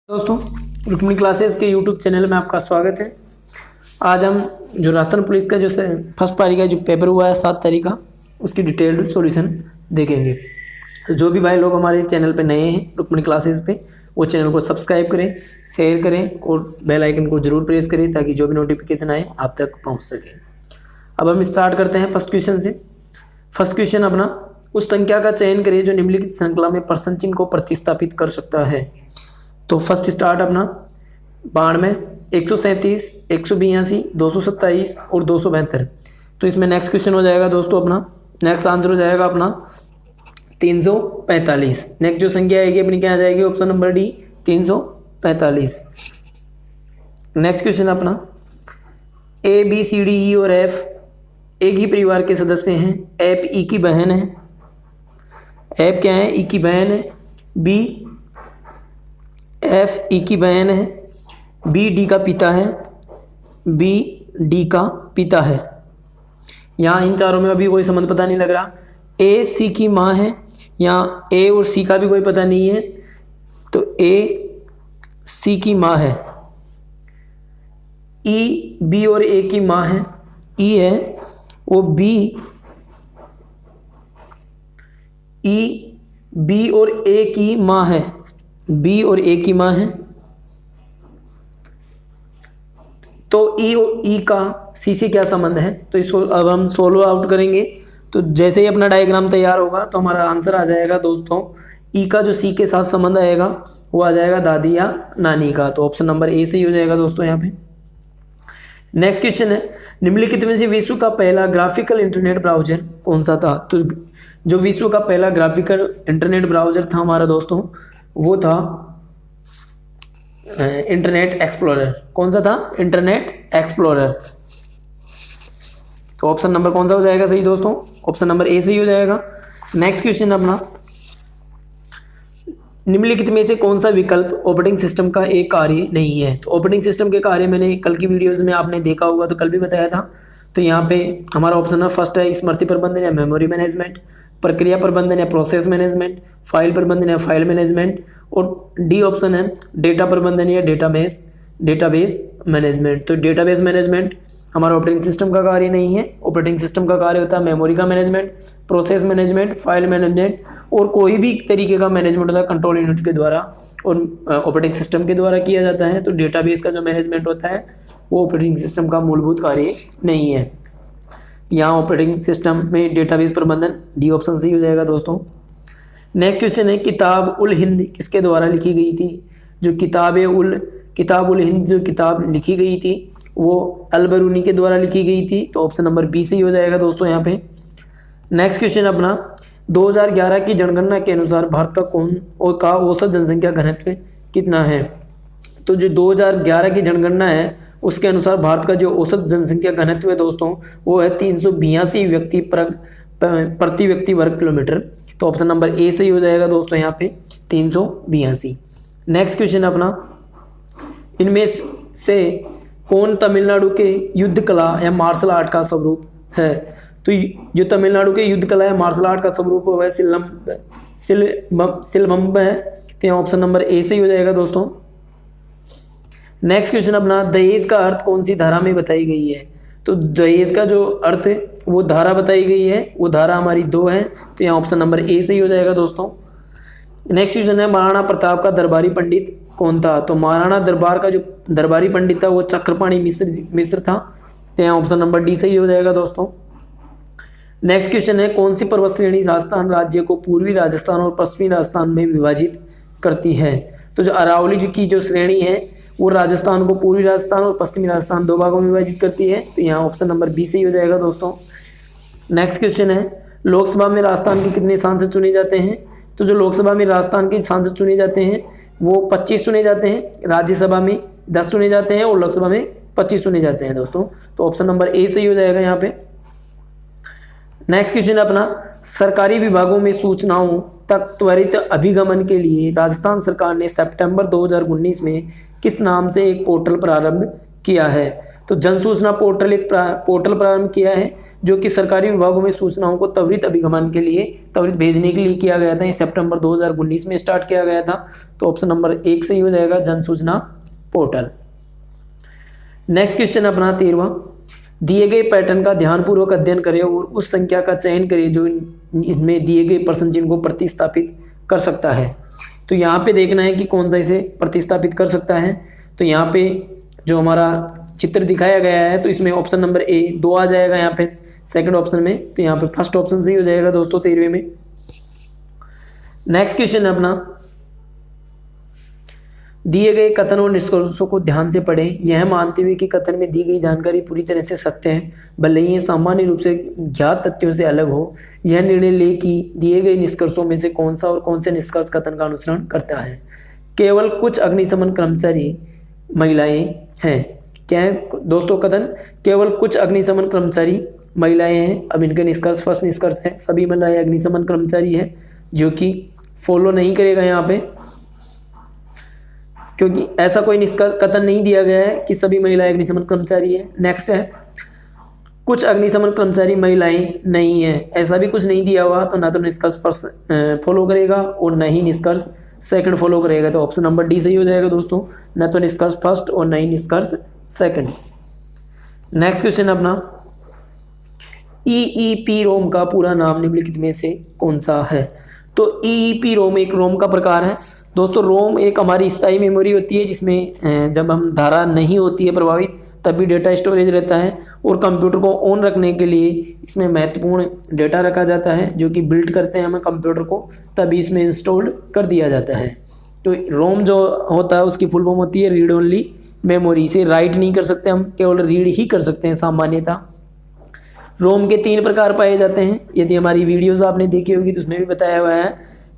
दोस्तों, रुक्मिणी क्लासेस के YouTube channel में आपका स्वागत है। आज हम जो राजस्थान पुलिस का जो फर्स्ट पारी का जो पेपर हुआ है 7 तारीख का, उसकी डिटेल्ड सॉल्यूशन देखेंगे। जो भी भाई लोग हमारे चैनल पे नए हैं रुक्मिणी क्लासेस पे, वो चैनल को सब्सक्राइब करें, शेयर करें और बेल आइकन को जरूर प्रेस करें ताकि जो भी नोटिफिकेशन आए आप तक पहुँच सके। अब हम स्टार्ट करते हैं फर्स्ट क्वेश्चन से। फर्स्ट क्वेश्चन अपना, उस संख्या का चयन करिए जो निम्नलिखित श्रृंखला में प्रश्न चिन्ह को प्रतिस्थापित कर सकता है। तो फर्स्ट स्टार्ट अपना 92, 137, 182, 227 और 272। तो इसमें नेक्स्ट क्वेश्चन हो जाएगा दोस्तों अपना, नेक्स्ट आंसर हो जाएगा अपना 345। नेक्स्ट जो संख्या आएगी अपनी क्या आ जाएगी, option number D 345। Next question अपना, A B C D E और एफ एक ही परिवार के सदस्य हैं। एफ ई की बहन है, एफ क्या है, ई की बहन है। बी एफ ई की बहन है। बी डी का पिता है, बी डी का पिता है। यहाँ इन चारों में अभी कोई संबंध पता नहीं लग रहा। ए सी की माँ है, यहाँ ए और सी का भी कोई पता नहीं है, तो ए सी की माँ है। ई बी और ए की माँ है, ई है वो बी, ई बी और ए की माँ है, बी और ए की माँ है। तो ई और ई का सी से क्या संबंध है, तो इसको अब हम सोल्व आउट करेंगे। तो जैसे ही अपना डायग्राम तैयार होगा तो हमारा आंसर आ जाएगा दोस्तों, ई का जो सी के साथ संबंध आएगा वो आ जाएगा दादी या नानी का। तो ऑप्शन नंबर ए से ही हो जाएगा दोस्तों यहाँ पे। नेक्स्ट क्वेश्चन है, निम्नलिखित में से विश्व का पहला ग्राफिकल इंटरनेट ब्राउजर कौन सा था। तो जो विश्व का पहला ग्राफिकल इंटरनेट ब्राउजर था हमारा दोस्तों, वो था इंटरनेट एक्सप्लोरर। कौन सा था, इंटरनेट एक्सप्लोरर। तो ऑप्शन नंबर कौन सा हो जाएगा सही दोस्तों, ऑप्शन नंबर ए सही हो जाएगा। नेक्स्ट क्वेश्चन अपना, निम्नलिखित में से कौन सा विकल्प ऑपरेटिंग सिस्टम का एक कार्य नहीं है। तो ऑपरेटिंग सिस्टम के कार्य मैंने कल की वीडियोस में आपने देखा होगा, तो कल भी बताया था। तो यहाँ पे हमारा ऑप्शन है फर्स्ट है स्मृति प्रबंधन या मेमोरी मैनेजमेंट, प्रक्रिया प्रबंधन या प्रोसेस मैनेजमेंट, फाइल प्रबंधन या फाइल मैनेजमेंट, और डी ऑप्शन है डेटा प्रबंधन या डेटाबेस मैनेजमेंट। तो डेटाबेस मैनेजमेंट हमारा ऑपरेटिंग सिस्टम का कार्य नहीं है। ऑपरेटिंग सिस्टम का कार्य होता है मेमोरी का management, process management, file management, और कोई भी तरीके का मैनेजमेंट होता है कंट्रोल यूनिट के द्वारा और ऑपरेटिंग सिस्टम के द्वारा किया जाता है। तो डेटाबेस का जो मैनेजमेंट होता है वो ऑपरेटिंग सिस्टम का मूलभूत कार्य नहीं है। यहाँ ऑपरेटिंग सिस्टम में डेटाबेस प्रबंधन डी ऑप्शन सही हो जाएगा दोस्तों। नेक्स्ट क्वेश्चन है, किताब उल हिंद किसके द्वारा लिखी गई थी। जो किताब उल हिंद जो किताब लिखी गई थी वो अल-बरूनी के द्वारा लिखी गई थी। तो ऑप्शन नंबर बी सही हो जाएगा दोस्तों यहाँ पे। नेक्स्ट क्वेश्चन अपना, 2011 की जनगणना के अनुसार भारत का औसत जनसंख्या घनत्व कितना है। तो जो 2011 की जनगणना है उसके अनुसार भारत का जो औसत जनसंख्या घनत्व है दोस्तों वो है 382 व्यक्ति प्रति व्यक्ति वर्ग किलोमीटर। तो ऑप्शन नंबर ए सही हो जाएगा दोस्तों यहाँ पे 382। नेक्स्ट क्वेश्चन अपना, इनमें से कौन तमिलनाडु के युद्ध कला या मार्शल आर्ट का स्वरूप है। तो जो तमिलनाडु के युद्ध कला या मार्शल आर्ट का स्वरूप है सिलम्ब है। तो यहाँ ऑप्शन नंबर ए सही हो जाएगा दोस्तों। नेक्स्ट क्वेश्चन अपना, दहेज का अर्थ कौन सी धारा में बताई गई है। तो दहेज का जो अर्थ है वो धारा बताई गई है, वो धारा हमारी 2 है। तो यहाँ ऑप्शन नंबर ए सही हो जाएगा दोस्तों। नेक्स्ट क्वेश्चन है, महाराणा प्रताप का दरबारी पंडित कौन था। तो महाराणा दरबार का जो दरबारी पंडित था वो चक्रपाणी मिश्र था। तो यहाँ ऑप्शन नंबर डी सही हो जाएगा दोस्तों। नेक्स्ट क्वेश्चन है, कौन सी पर्वत श्रेणी राजस्थान राज्य को पूर्वी राजस्थान और पश्चिमी राजस्थान में विभाजित करती है। तो जो अरावली जी की जो श्रेणी है वो राजस्थान को पूर्वी राजस्थान और पश्चिमी राजस्थान 2 भागों में विभाजित करती है। तो यहाँ ऑप्शन नंबर बी सही हो जाएगा दोस्तों। नेक्स्ट क्वेश्चन है, लोकसभा में राजस्थान के कितने सांसद चुने जाते हैं। तो जो लोकसभा में राजस्थान के सांसद चुने जाते हैं वो 25 चुने जाते हैं, राज्यसभा में 10 चुने जाते हैं और लोकसभा में 25 चुने जाते हैं दोस्तों। तो ऑप्शन नंबर ए सही हो जाएगा यहाँ पे। नेक्स्ट क्वेश्चन अपना, सरकारी विभागों में सूचनाओं तक त्वरित अभिगमन के लिए राजस्थान सरकार ने सितंबर 2019 में किस नाम से एक पोर्टल प्रारंभ किया है। तो जन सूचना पोर्टल एक पोर्टल प्रारंभ किया है जो कि सरकारी विभागों में सूचनाओं को त्वरित अभिगमन के लिए, त्वरित भेजने के लिए किया गया था। ये सितंबर 2019 में स्टार्ट किया गया था। तो ऑप्शन नंबर 1 सही हो जाएगा, जन सूचना पोर्टल। नेक्स्ट क्वेश्चन अपना 13वां, दिए गए पैटर्न का ध्यानपूर्वक अध्ययन करें और उस संख्या का चयन करें जो इसमें दिए गए प्रश्न चिन्ह को प्रतिस्थापित कर सकता है। तो यहाँ पे देखना है कि कौन सा इसे प्रतिस्थापित कर सकता है। तो यहाँ पे जो हमारा चित्र दिखाया गया है तो इसमें ऑप्शन नंबर ए 2 आ जाएगा यहाँ पे सेकंड ऑप्शन में। तो यहाँ पे फर्स्ट ऑप्शन सही हो जाएगा दोस्तों 13वें में। नेक्स्ट क्वेश्चन है अपना, दिए गए कथन और निष्कर्षों को ध्यान से पढ़ें, यह मानते हुए कि कथन में दी गई जानकारी पूरी तरह से सत्य है, भले ही ये सामान्य रूप से ज्ञात तथ्यों से अलग हो। यह निर्णय ले कि दिए गए निष्कर्षों में से कौन सा और कौन से निष्कर्ष कथन का अनुसरण करता है। केवल कुछ अग्निशमन कर्मचारी महिलाएं हैं। क्या है दोस्तों कथन? केवल कुछ अग्निशमन कर्मचारी महिलाएं हैं। अब इनके निष्कर्ष, फर्स्ट निष्कर्ष है सभी महिलाएं अग्निशमन कर्मचारी है, जो कि फॉलो नहीं करेगा यहाँ पे, क्योंकि ऐसा कोई निष्कर्ष कथन नहीं दिया गया है कि सभी महिलाएं अग्निशमन कर्मचारी है। नेक्स्ट है, कुछ अग्निशमन कर्मचारी महिलाएं नहीं है, ऐसा भी कुछ नहीं दिया हुआ, तो ना तो निष्कर्ष फर्स्ट फॉलो करेगा और ना ही निष्कर्ष सेकंड फॉलो करेगा। तो ऑप्शन नंबर डी सही हो जाएगा दोस्तों, ना तो निष्कर्ष फर्स्ट और ना ही निष्कर्ष सेकंड। नेक्स्ट क्वेश्चन अपना, EEPROM का पूरा नाम निम्नलिखित में से कौन सा है। तो EEPROM एक रोम का प्रकार है दोस्तों। रोम एक हमारी स्थायी मेमोरी होती है जिसमें जब हम धारा नहीं होती है प्रभावित तब भी डेटा स्टोरेज रहता है, और कंप्यूटर को ऑन रखने के लिए इसमें महत्वपूर्ण डेटा रखा जाता है जो कि बिल्ड करते हैं हमें कंप्यूटर को, तभी इसमें इंस्टॉल्ड कर दिया जाता है। तो रोम जो होता है उसकी फुल फॉर्म होती है रीड ओनली मेमोरी। से राइट नहीं कर सकते हम, केवल रीड ही कर सकते हैं सामान्यतः। रोम के 3 प्रकार पाए जाते हैं। यदि हमारी वीडियोस आपने देखी होगी तो उसमें भी बताया हुआ है,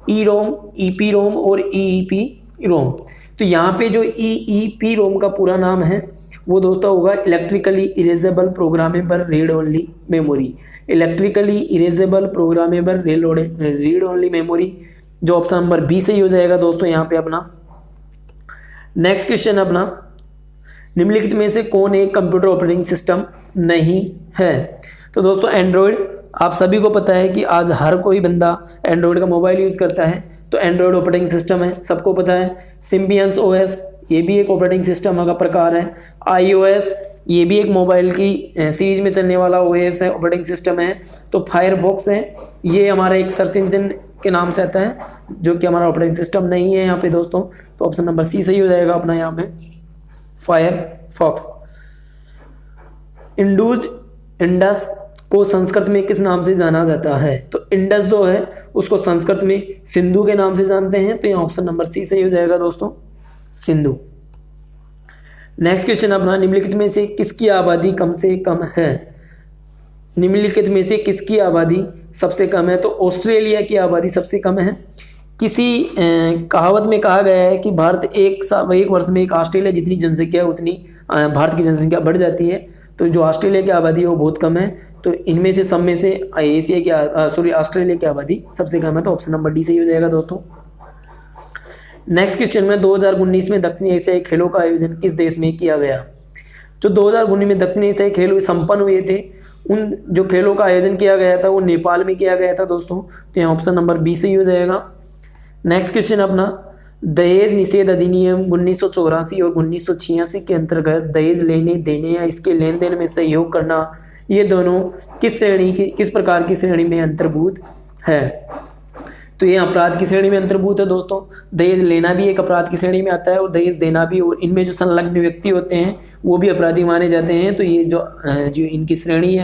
EROM, EPROM और EEPROM। तो यहाँ पे जो EEPROM का पूरा नाम है वो दोस्तों होगा electrically erasable programmable read only memory. Electrically erasable programmable read only memory, जो ऑप्शन नंबर बी सही हो जाएगा दोस्तों यहाँ पे अपना। नेक्स्ट क्वेश्चन अपना, निम्नलिखित में से कौन एक कंप्यूटर ऑपरेटिंग सिस्टम नहीं है। तो दोस्तों एंड्रॉयड, आप सभी को पता है कि आज हर कोई बंदा एंड्रॉयड का मोबाइल यूज़ करता है, तो एंड्रॉयड ऑपरेटिंग सिस्टम है, सबको पता है। सिम्बियंस OS ये भी एक ऑपरेटिंग सिस्टम का प्रकार है। iOS ये भी एक मोबाइल की सीरीज में चलने वाला OS है, ऑपरेटिंग सिस्टम है। तो फायरफॉक्स है, ये हमारा एक सर्च इंजन के नाम से आता है जो कि हमारा ऑपरेटिंग सिस्टम नहीं है यहाँ पे दोस्तों। तो ऑप्शन नंबर सी सही हो जाएगा अपना यहाँ पे, फायरफॉक्स। इंडस को संस्कृत में किस नाम से जाना जाता है। तो इंडस जो है उसको संस्कृत में सिंधु के नाम से जानते हैं। तो यहाँ ऑप्शन नंबर सी सही हो जाएगा दोस्तों, सिंधु। नेक्स्ट क्वेश्चन अपना, निम्नलिखित में से किसकी आबादी कम से कम है। निम्नलिखित में से किसकी आबादी सबसे कम है। तो ऑस्ट्रेलिया की आबादी सबसे कम है। किसी कहावत में कहा गया है कि भारत एक वर्ष में एक ऑस्ट्रेलिया जितनी जनसंख्या है उतनी भारत की जनसंख्या बढ़ जाती है। तो जो ऑस्ट्रेलिया की आबादी है वो बहुत कम है। तो इनमें से सब में से ऑस्ट्रेलिया की आबादी सबसे कम है। तो ऑप्शन नंबर डी सही हो जाएगा दोस्तों। नेक्स्ट क्वेश्चन में 2019 में दक्षिण एशियाई खेलों का आयोजन किस देश में किया गया। जो 2019 में दक्षिण एशियाई खेल संपन्न हुए थे, उन जो खेलों का आयोजन किया गया था वो नेपाल में किया गया था दोस्तों। तो यहाँ ऑप्शन नंबर बी सही हो जाएगा। नेक्स्ट क्वेश्चन अपना, दहेज निषेध अधिनियम 1984 और 1986 के अंतर्गत दहेज लेने देने या इसके लेन देन में सहयोग करना, ये दोनों किस प्रकार की श्रेणी में अंतर्भूत है। तो ये अपराध की श्रेणी में अंतर्भूत है दोस्तों। दहेज लेना भी एक अपराध की श्रेणी में आता है और दहेज देना भी, और इनमें जो संलग्न व्यक्ति होते हैं वो भी अपराधी माने जाते हैं। तो ये जो इनकी श्रेणी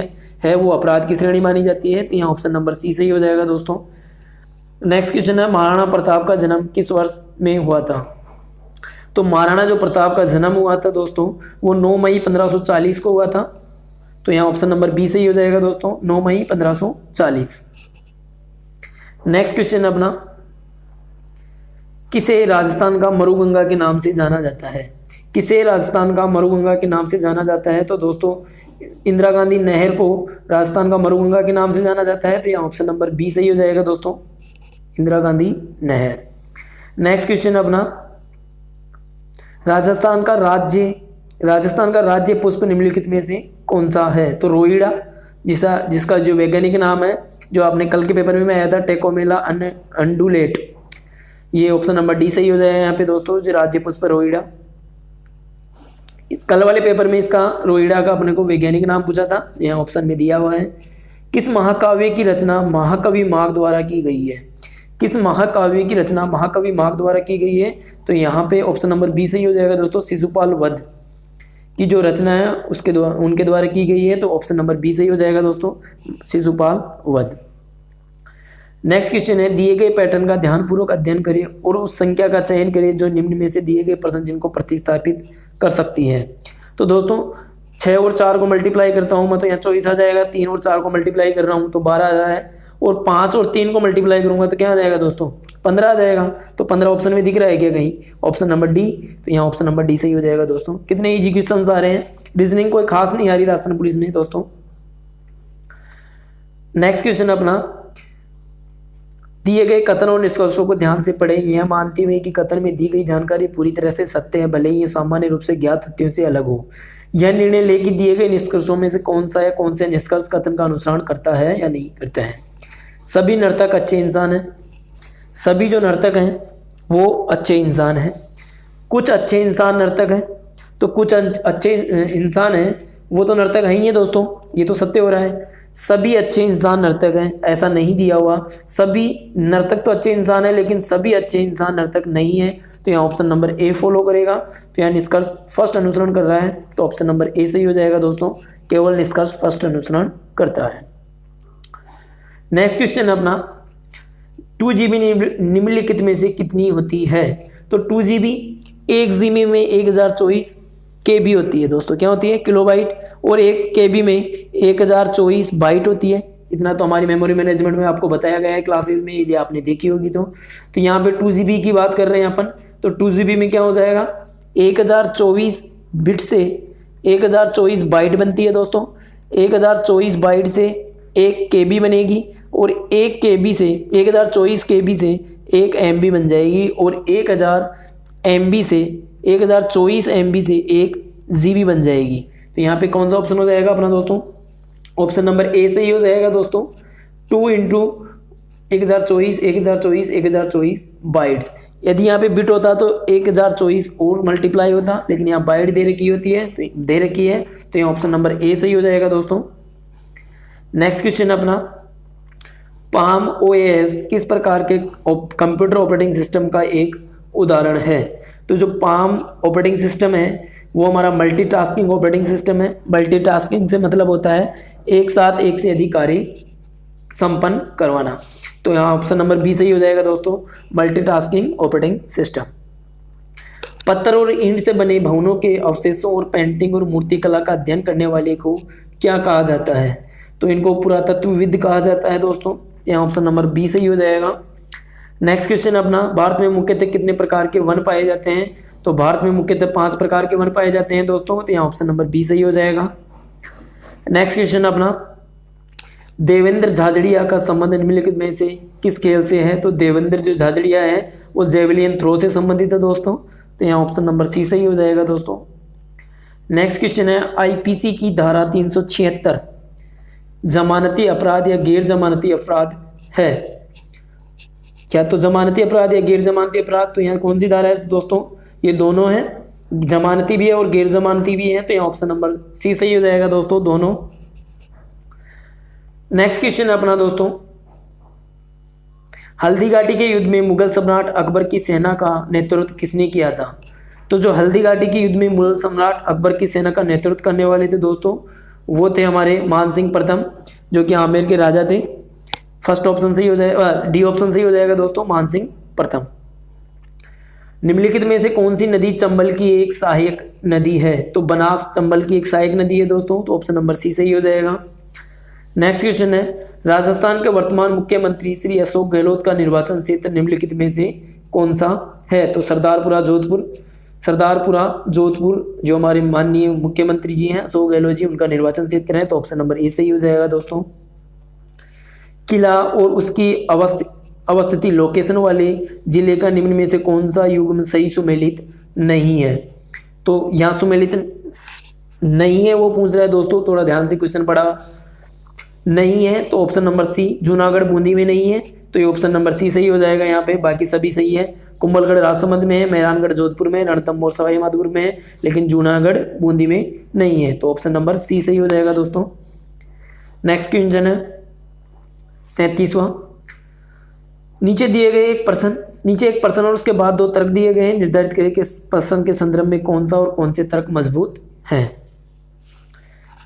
है वो अपराध की श्रेणी मानी जाती है। तो यहाँ ऑप्शन नंबर सी सही हो जाएगा दोस्तों। नेक्स्ट क्वेश्चन है, महाराणा प्रताप का जन्म किस वर्ष में हुआ था। तो महाराणा जो प्रताप का जन्म हुआ था दोस्तों वो 9 मई 1540 को हुआ था। तो यहाँ ऑप्शन नंबर बी सही हो जाएगा दोस्तों, 9 मई 1540। नेक्स्ट क्वेश्चन अपना, किसे राजस्थान का मरुगंगा के नाम से जाना जाता है। किसे राजस्थान का मरुगंगा के नाम से जाना जाता है। तो दोस्तों इंदिरा गांधी नहर को राजस्थान का मरुगंगा के नाम से जाना जाता है। तो यहाँ ऑप्शन नंबर बी सही हो जाएगा दोस्तों, इंदिरा गांधी नहर। नेक्स्ट क्वेश्चन अपना, राजस्थान का राजस्थान का राज्य पुष्प निम्नलिखित में से कौन सा है? तो रोहिड़ा, जिसका जो वैज्ञानिक नाम है, जो आपने कल के पेपर में आया था, टेकोमेला अंडुलेट। ये ऑप्शन नंबर डी सही हो जाएगा यहाँ पे दोस्तों, जो राज्य पुष्प रोहिड़ा। इस कल वाले पेपर में इसका रोहिड़ा का अपने को वैज्ञानिक नाम पूछा था, यहाँ ऑप्शन में दिया हुआ है। किस महाकाव्य की रचना महाकवि माघ द्वारा की गई है? किस महाकाव्य की रचना महाकवि माघ द्वारा की गई है? तो यहाँ पे ऑप्शन नंबर बी सही हो जाएगा दोस्तों, शिशुपाल वध की जो रचना है उनके द्वारा की गई है, तो ऑप्शन नंबर बी सही हो जाएगा दोस्तों, शिशुपाल वध। नेक्स्ट क्वेश्चन है, दिए गए पैटर्न का ध्यानपूर्वक अध्ययन करें और उस संख्या का चयन करें जो निम्न में से दिए गए प्रश्न जिनको प्रतिस्थापित कर सकती है। तो दोस्तों 6 और 4 को मल्टीप्लाई करता हूँ मैं तो यहाँ 24 आ जाएगा, 3 और 4 को मल्टीप्लाई कर रहा हूँ तो 12 आ रहा है, और 5 और 3 को मल्टीप्लाई करूंगा तो क्या आ जाएगा दोस्तों, 15 आ जाएगा। तो 15 ऑप्शन में दिख रहा है क्या कहीं? ऑप्शन नंबर डी, तो यहाँ ऑप्शन नंबर डी सही हो जाएगा दोस्तों। कितने इजी क्वेश्चंस आ रहे हैं, रीजनिंग कोई खास नहीं आ रही राजस्थान पुलिस में दोस्तों। नेक्स्ट क्वेश्चन अपना, दिए गए कथन और निष्कर्षों को ध्यान से पढ़ें, यह मानते हुए कि कथन में दी गई जानकारी पूरी तरह से सत्य है, भले ही ये सामान्य रूप से ज्ञात तथ्यों से अलग हो। यह निर्णय ले कि दिए गए निष्कर्षों में से कौन सा या कौन से निष्कर्ष कथन का अनुसरण करता है या नहीं करता है। सभी नर्तक अच्छे इंसान हैं, सभी जो नर्तक हैं वो अच्छे इंसान हैं। कुछ अच्छे इंसान नर्तक हैं, तो कुछ अच्छे इंसान हैं वो तो नर्तक हैं ही है दोस्तों, ये तो सत्य हो रहा है। सभी अच्छे इंसान नर्तक हैं, ऐसा नहीं दिया हुआ। सभी नर्तक तो अच्छे इंसान है लेकिन सभी अच्छे इंसान नर्तक नहीं है, तो यहाँ ऑप्शन नंबर ए फॉलो करेगा। तो यहाँ निष्कर्ष फर्स्ट अनुसरण कर रहा है, तो ऑप्शन नंबर ए सही हो जाएगा दोस्तों, केवल निष्कर्ष फर्स्ट अनुसरण करता है। नेक्स्ट क्वेश्चन अपना, 2GB निम्नलिखित में से कितनी होती है? तो 2GB 1GB में 1024 KB होती है दोस्तों, क्या होती है? किलोबाइट। और 1 KB में 1024 बाइट होती है। इतना तो हमारी मेमोरी मैनेजमेंट में आपको बताया गया है क्लासेस में, यदि आपने देखी होगी तो। यहाँ पे 2GB की बात कर रहे हैं अपन, तो 2GB में क्या हो जाएगा, 1024 बिट से 1024 बाइट बनती है दोस्तों। 1024 बाइट से 1 KB बनेगी, और 1 KB से 1024 KB से 1 MB बन जाएगी, और 1000 MB से 1024 MB से 1 GB बन जाएगी। तो यहाँ पे कौन सा ऑप्शन हो जाएगा अपना दोस्तों? ऑप्शन नंबर ए सही हो जाएगा दोस्तों, 2 इंटू 1024 बाइट्स। यदि यहाँ पे बिट होता तो 1024 और मल्टीप्लाई होता, लेकिन यहाँ बाइट दे रखी होती है, तो दे रखी है, तो यहाँ ऑप्शन नंबर ए सही हो जाएगा दोस्तों। नेक्स्ट क्वेश्चन अपना, पाम OS किस प्रकार के कंप्यूटर ऑपरेटिंग सिस्टम का एक उदाहरण है? तो जो पाम ऑपरेटिंग सिस्टम है वो हमारा मल्टीटास्किंग ऑपरेटिंग सिस्टम है। मल्टीटास्किंग से मतलब होता है एक साथ एक से अधिक कार्य संपन्न करवाना। तो यहाँ ऑप्शन नंबर बी सही हो जाएगा दोस्तों, मल्टीटास्किंग ऑपरेटिंग सिस्टम। पत्थर और ईंट से बने भवनों के अवशेषों और पेंटिंग और मूर्तिकला का अध्ययन करने वाले को क्या कहा जाता है? तो इनको पुरातत्वविद कहा जाता है दोस्तों। यहाँ ऑप्शन नंबर बी सही हो जाएगा। नेक्स्ट क्वेश्चन अपना, भारत में मुख्यतः कितने प्रकार के वन पाए जाते हैं? तो भारत में मुख्यतः 5 प्रकार के वन पाए जाते हैं दोस्तों, तो यहाँ ऑप्शन नंबर बी सही हो जाएगा। नेक्स्ट क्वेश्चन अपना, देवेंद्र झाझड़िया का संबंध निम्नलिखित में से किस खेल से है? तो देवेंद्र जो झाझड़िया है वो जेवलिन थ्रो से संबंधित है दोस्तों, तो यहाँ ऑप्शन नंबर सी सही हो जाएगा दोस्तों। नेक्स्ट क्वेश्चन है, IPC की धारा 376 जमानती अपराध या गैर जमानती अपराध है क्या? तो जमानती अपराध या गैर जमानती अपराध, तो यहाँ कौन सी धारा है दोस्तों? ये दोनों है, जमानती भी है और गैर जमानती भी है, तो यहाँ ऑप्शन नंबर सी सही हो जाएगा दोस्तों, दोनों। नेक्स्ट क्वेश्चन अपना दोस्तों, हल्दीघाटी के युद्ध में मुगल सम्राट अकबर की सेना का नेतृत्व किसने किया था? तो जो हल्दीघाटी के युद्ध में मुगल सम्राट अकबर की सेना का नेतृत्व करने वाले थे दोस्तों, वो थे हमारे मानसिंह प्रथम, जो कि आमेर के राजा थे। फर्स्ट ऑप्शन सही हो जाएगा, डी ऑप्शन सही हो जाएगा दोस्तों, मानसिंह प्रथम। निम्नलिखित में से कौन सी नदी चंबल की एक सहायक नदी है? तो बनास चंबल की एक सहायक नदी है दोस्तों, तो ऑप्शन नंबर सी सही हो जाएगा। नेक्स्ट क्वेश्चन है, राजस्थान के वर्तमान मुख्यमंत्री श्री अशोक गहलोत का निर्वाचन क्षेत्र निम्नलिखित में से कौन सा है? तो सरदारपुरा जोधपुर जो हमारे माननीय मुख्यमंत्री जी हैं अशोक गहलोत जी, उनका निर्वाचन क्षेत्र है, तो ऑप्शन नंबर ए सही हो जाएगा दोस्तों। किला और उसकी अवस्थिति लोकेशन वाले जिले का निम्न में से कौन सा युग्म सही सुमेलित नहीं है? तो यहाँ नहीं है वो पूछ रहा है दोस्तों, थोड़ा ध्यान से क्वेश्चन पढ़ा। नहीं है तो option number C, Junagarh Bundi में नहीं है, तो ये ऑप्शन नंबर सी सही हो जाएगा यहाँ पे। बाकी सभी सही है। कुंभलगढ़ राजसमंद में है, मेहरानगढ़ जोधपुर में, रणथंभौर सवाई माधोपुर में है, लेकिन जूनागढ़ बूंदी में नहीं है, तो ऑप्शन नंबर सी सही हो जाएगा दोस्तों। नेक्स्ट क्वेश्चन है 37वां। नीचे दिए गए एक प्रश्न और उसके बाद 2 तर्क दिए गए हैं। निर्धारित करें कि इस प्रश्न के संदर्भ में कौन सा और कौन से तर्क मजबूत हैं।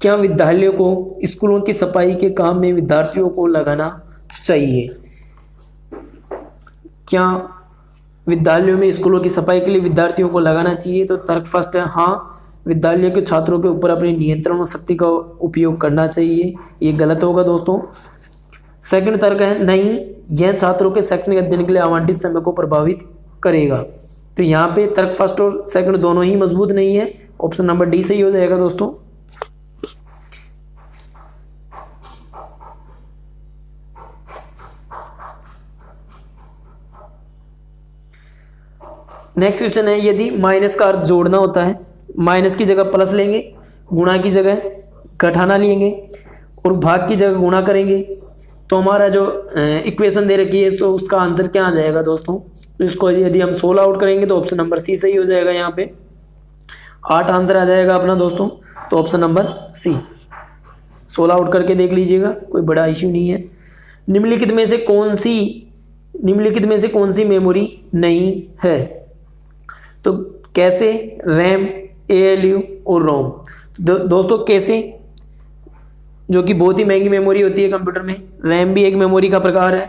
क्या विद्यालयों को स्कूलों की सफाई के काम में विद्यार्थियों को लगाना चाहिए? क्या विद्यालयों में स्कूलों की सफाई के लिए विद्यार्थियों को लगाना चाहिए? तो तर्क फर्स्ट है हाँ, विद्यालय के छात्रों के ऊपर अपनी नियंत्रण और शक्ति का उपयोग करना चाहिए। ये गलत होगा दोस्तों। सेकंड तर्क है नहीं, यह छात्रों के शैक्षणिक अध्ययन के लिए आवंटित समय को प्रभावित करेगा। तो यहाँ पे तर्क फर्स्ट और सेकंड दोनों ही मजबूत नहीं है, ऑप्शन नंबर डी सही हो जाएगा दोस्तों। नेक्स्ट क्वेश्चन है यदि माइनस का अर्थ जोड़ना होता है, माइनस की जगह प्लस लेंगे, गुणा की जगह घटाना लेंगे और भाग की जगह गुणा करेंगे, तो हमारा जो इक्वेशन दे रखी है तो उसका आंसर क्या आ जाएगा दोस्तों? तो इसको यदि हम 16 आउट करेंगे तो ऑप्शन नंबर सी सही हो जाएगा। यहाँ पे 8 आंसर आ जाएगा अपना दोस्तों, तो ऑप्शन नंबर सी। 16 आउट करके देख लीजिएगा, कोई बड़ा इश्यू नहीं है। निम्नलिखित में से कौन सी मेमोरी नहीं है? तो कैसे, रैम, ALU और रोम। दोस्तों कैसे जो कि बहुत ही महंगी मेमोरी होती है कंप्यूटर में, रैम भी एक मेमोरी का प्रकार है,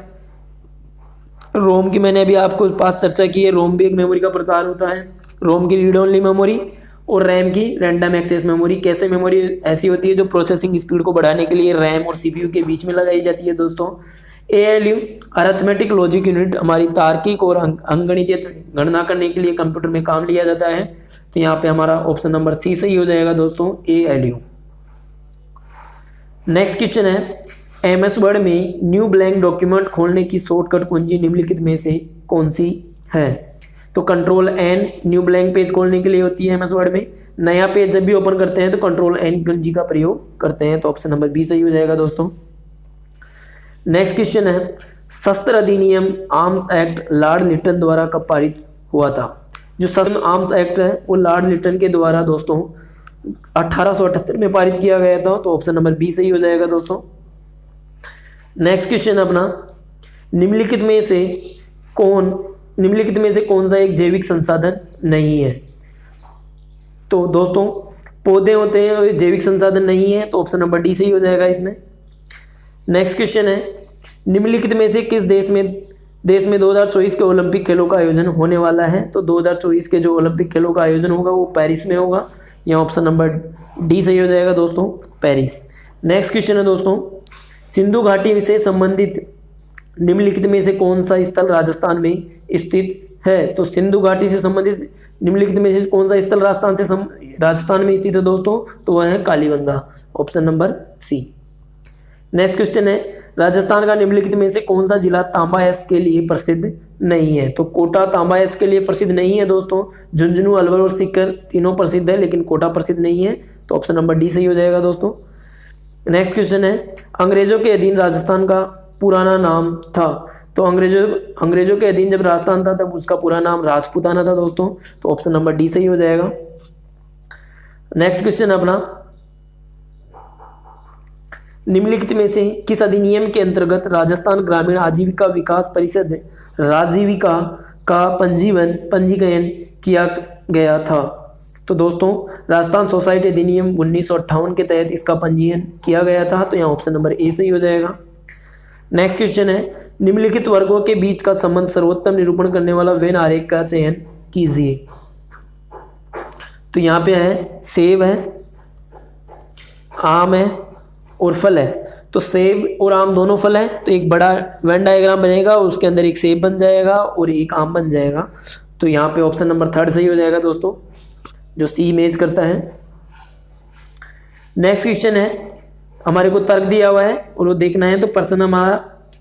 रोम की मैंने अभी आपको पास चर्चा की है, रोम भी एक मेमोरी का प्रकार होता है। रोम की रीड ओनली मेमोरी और रैम की रैंडम एक्सेस मेमोरी। कैसे मेमोरी ऐसी होती है जो प्रोसेसिंग स्पीड को बढ़ाने के लिए रैम और CPU के बीच में लगाई जाती है दोस्तों। ALU अरिथमेटिक लॉजिक यूनिट, हमारी तार्किक और अंकगणितीय गणना करने के लिए कंप्यूटर में काम लिया जाता है। तो यहाँ पे हमारा ऑप्शन नंबर सी सही हो जाएगा दोस्तों, ALU। नेक्स्ट क्वेश्चन है MS वर्ड में न्यू ब्लैंक डॉक्यूमेंट खोलने की शॉर्टकट कुंजी निम्नलिखित में से कौन सी है? तो control N new blank page खोलने के लिए होती है MS वर्ड में। नया पेज जब भी ओपन करते हैं तो कंट्रोल N कुंजी का प्रयोग करते हैं, तो ऑप्शन नंबर बी सही हो जाएगा दोस्तों। नेक्स्ट क्वेश्चन है शस्त्र अधिनियम आर्म्स एक्ट लॉर्ड लिटन द्वारा कब पारित हुआ था? जो शस्त्र आर्म्स एक्ट है वो लॉर्ड लिटन के द्वारा दोस्तों 1878 में पारित किया गया था, तो ऑप्शन नंबर बी सही हो जाएगा दोस्तों। नेक्स्ट क्वेश्चन अपना निम्नलिखित में से कौन सा एक जैविक संसाधन नहीं है? तो दोस्तों पौधे होते हैं और जैविक संसाधन नहीं है, तो ऑप्शन नंबर डी सही हो जाएगा इसमें। नेक्स्ट क्वेश्चन है निम्नलिखित में से किस देश में 2024 के ओलंपिक खेलों का आयोजन होने वाला है? तो 2024 के जो ओलंपिक खेलों का आयोजन होगा वो पेरिस में होगा। यहाँ ऑप्शन नंबर डी सही हो जाएगा दोस्तों, पेरिस। नेक्स्ट क्वेश्चन है दोस्तों सिंधु घाटी से संबंधित निम्नलिखित में से कौन सा स्थल राजस्थान में स्थित है? तो सिंधु घाटी से संबंधित निम्नलिखित में से कौन सा स्थल राजस्थान में स्थित है दोस्तों? तो वह है Kalibanga, option number C. Next question है राजस्थान का निम्नलिखित में से कौन सा जिला तांबा एस के लिए प्रसिद्ध नहीं है? तो कोटा तांबा एस के लिए प्रसिद्ध नहीं है दोस्तों। झुंझुनू, अलवर और सीकर तीनों प्रसिद्ध है, लेकिन कोटा प्रसिद्ध नहीं है, तो ऑप्शन नंबर डी सही हो जाएगा दोस्तों। नेक्स्ट क्वेश्चन है अंग्रेजों के अधीन राजस्थान का पुराना नाम था? तो अंग्रेजों के अधीन जब राजस्थान था तब उसका पूरा नाम राजपूताना था दोस्तों, तो ऑप्शन नंबर डी सही हो जाएगा। नेक्स्ट क्वेश्चन अपना निम्नलिखित में से किस अधिनियम के अंतर्गत राजस्थान ग्रामीण आजीविका विकास परिषद राजीविका का पंजीकरण किया गया था? तो दोस्तों राजस्थान सोसाइटी अधिनियम 1958 के तहत इसका पंजीयन किया गया था, तो यहाँ ऑप्शन नंबर ए सही हो जाएगा। नेक्स्ट क्वेश्चन है निम्नलिखित वर्गों के बीच का संबंध सर्वोत्तम निरूपण करने वाला वेन आरेख का चयन कीजिए। तो यहाँ पे है सेब है, आम है और फल है। तो सेब और आम दोनों फल है, तो एक बड़ा वेन डायग्राम बनेगा और उसके अंदर एक सेब बन जाएगा और एक आम बन जाएगा। तो यहाँ पे ऑप्शन नंबर थर्ड सही हो जाएगा दोस्तों, जो सी इमेज करता है। नेक्स्ट क्वेश्चन है हमारे को तर्क दिया हुआ है और वो देखना है। तो प्रश्न हमारा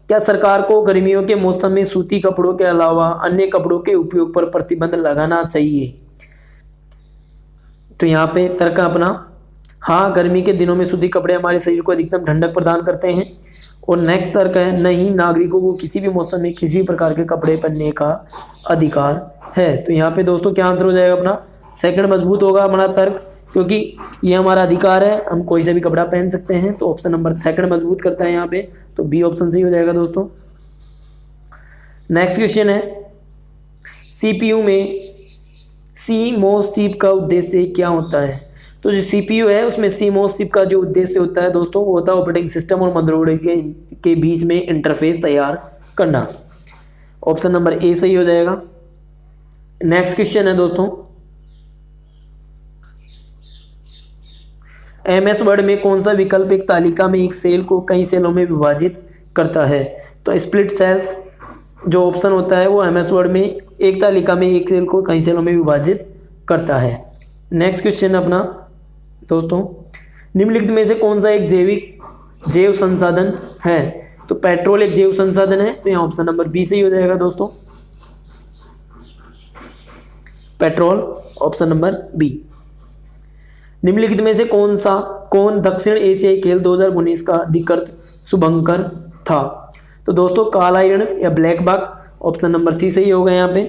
क्या सरकार को गर्मियों के मौसम में सूती कपड़ों के अलावा अन्य कपड़ों के उपयोग पर प्रतिबंध लगाना चाहिए? तो यहाँ पे तर्क है अपना हाँ, गर्मी के दिनों में सूती कपड़े हमारे शरीर को अधिकतम ठंडक प्रदान करते हैं। और नेक्स्ट तर्क है नहीं, नागरिकों को किसी भी मौसम में किसी भी प्रकार के कपड़े पहनने का अधिकार है। तो यहाँ पे दोस्तों क्या आंसर हो जाएगा अपना, सेकंड मजबूत होगा हमारा तर्क, क्योंकि ये हमारा अधिकार है, हम कोई से भी कपड़ा पहन सकते हैं। तो ऑप्शन नंबर सेकंड मजबूत करता है यहाँ पे, तो बी ऑप्शन सही हो जाएगा दोस्तों। नेक्स्ट क्वेश्चन है सीपीयू में CMOS चिप का उद्देश्य क्या होता है। तो जो सीपीयू है उसमें CMOS चिप का जो उद्देश्य होता है दोस्तों, वो होता है ऑपरेटिंग सिस्टम और मदरबोर्ड के बीच में इंटरफेस तैयार करना। ऑप्शन नंबर ए सही हो जाएगा। नेक्स्ट क्वेश्चन है दोस्तों MS वर्ड में कौन सा विकल्प एक तालिका में एक सेल को कई सेलों में विभाजित करता है। तो स्प्लिट सेल्स जो ऑप्शन होता है वो MS वर्ड में एक तालिका में एक सेल को कई सेलों में विभाजित करता है। नेक्स्ट क्वेश्चन अपना दोस्तों, निम्नलिखित में से कौन सा एक जैव संसाधन है। तो पेट्रोल एक जैव संसाधन है, तो यहाँ ऑप्शन नंबर बी सही हो जाएगा दोस्तों, पेट्रोल, ऑप्शन नंबर बी। निम्नलिखित में से कौन दक्षिण एशियाई खेल 2019 का अधिकृत शुभंकर था। तो दोस्तों काला हिरण या black buck, option number C सही होगा यहाँ पे।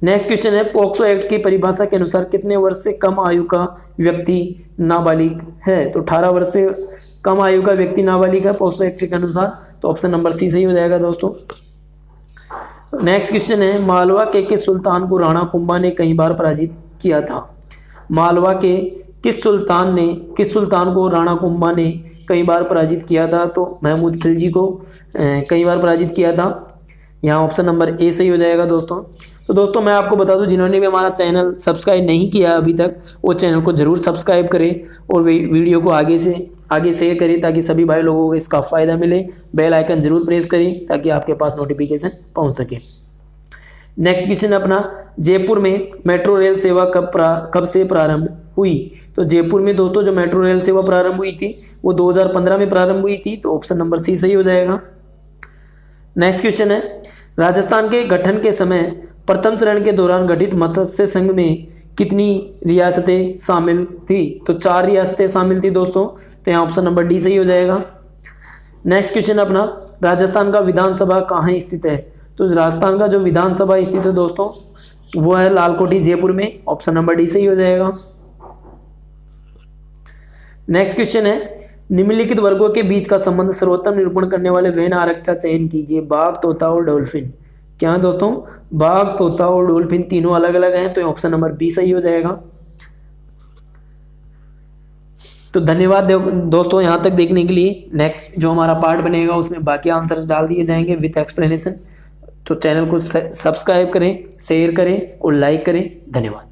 नेक्स्ट क्वेश्चन है पॉक्सो एक्ट की परिभाषा के अनुसार कितने वर्ष से कम आयु का व्यक्ति नाबालिग है। तो 18 वर्ष से कम आयु का व्यक्ति नाबालिग है पॉक्सो एक्ट के अनुसार, तो ऑप्शन नंबर सी सही हो जाएगा दोस्तों। नेक्स्ट क्वेश्चन है मालवा के किस सुल्तान को राणा कुंभा ने कई बार पराजित किया था। मालवा के किस सुल्तान को राणा कुंभा ने कई बार पराजित किया था। तो महमूद खिलजी को कई बार पराजित किया था, यहाँ ऑप्शन नंबर ए सही हो जाएगा दोस्तों। तो दोस्तों मैं आपको बता दूं, जिन्होंने भी हमारा चैनल सब्सक्राइब नहीं किया अभी तक, वो चैनल को ज़रूर सब्सक्राइब करें और वीडियो को आगे शेयर करें ताकि सभी भाई लोगों को इसका फ़ायदा मिले। बेल आइकन ज़रूर प्रेस करें ताकि आपके पास नोटिफिकेशन पहुंच सके। नेक्स्ट क्वेश्चन अपना, जयपुर में मेट्रो रेल सेवा कब से प्रारंभ हुई। तो जयपुर में दोस्तों जो मेट्रो रेल सेवा प्रारंभ हुई थी वो 2015 में प्रारंभ हुई थी, तो ऑप्शन नंबर सी सही हो जाएगा। नेक्स्ट क्वेश्चन है राजस्थान के गठन के समय प्रथम चरण के दौरान गठित मत्स्य संघ में कितनी रियासतें शामिल थी। तो 4 रियासतें शामिल थी दोस्तों, तो यहाँ ऑप्शन नंबर डी सही हो जाएगा। नेक्स्ट क्वेश्चन अपना, राजस्थान का विधानसभा कहाँ स्थित है। तो राजस्थान का जो विधानसभा स्थित है दोस्तों वो है लालकोटी जयपुर में, ऑप्शन नंबर डी सही हो जाएगा। नेक्स्ट क्वेश्चन है निम्नलिखित वर्गों के बीच का संबंध सर्वोत्तम निरूपण करने वाले वेन आरक का चयन कीजिए। बाघ, तोता और डॉल्फिन। क्या है दोस्तों, बाघ, तोता और डॉल्फिन तीनों अलग अलग हैं, तो ऑप्शन नंबर बी सही हो जाएगा। तो धन्यवाद दोस्तों यहाँ तक देखने के लिए। नेक्स्ट जो हमारा पार्ट बनेगा उसमें बाकी आंसर्स डाल दिए जाएंगे विथ एक्सप्लेनेशन। तो चैनल को सब्सक्राइब करें, शेयर करें और लाइक करें। धन्यवाद।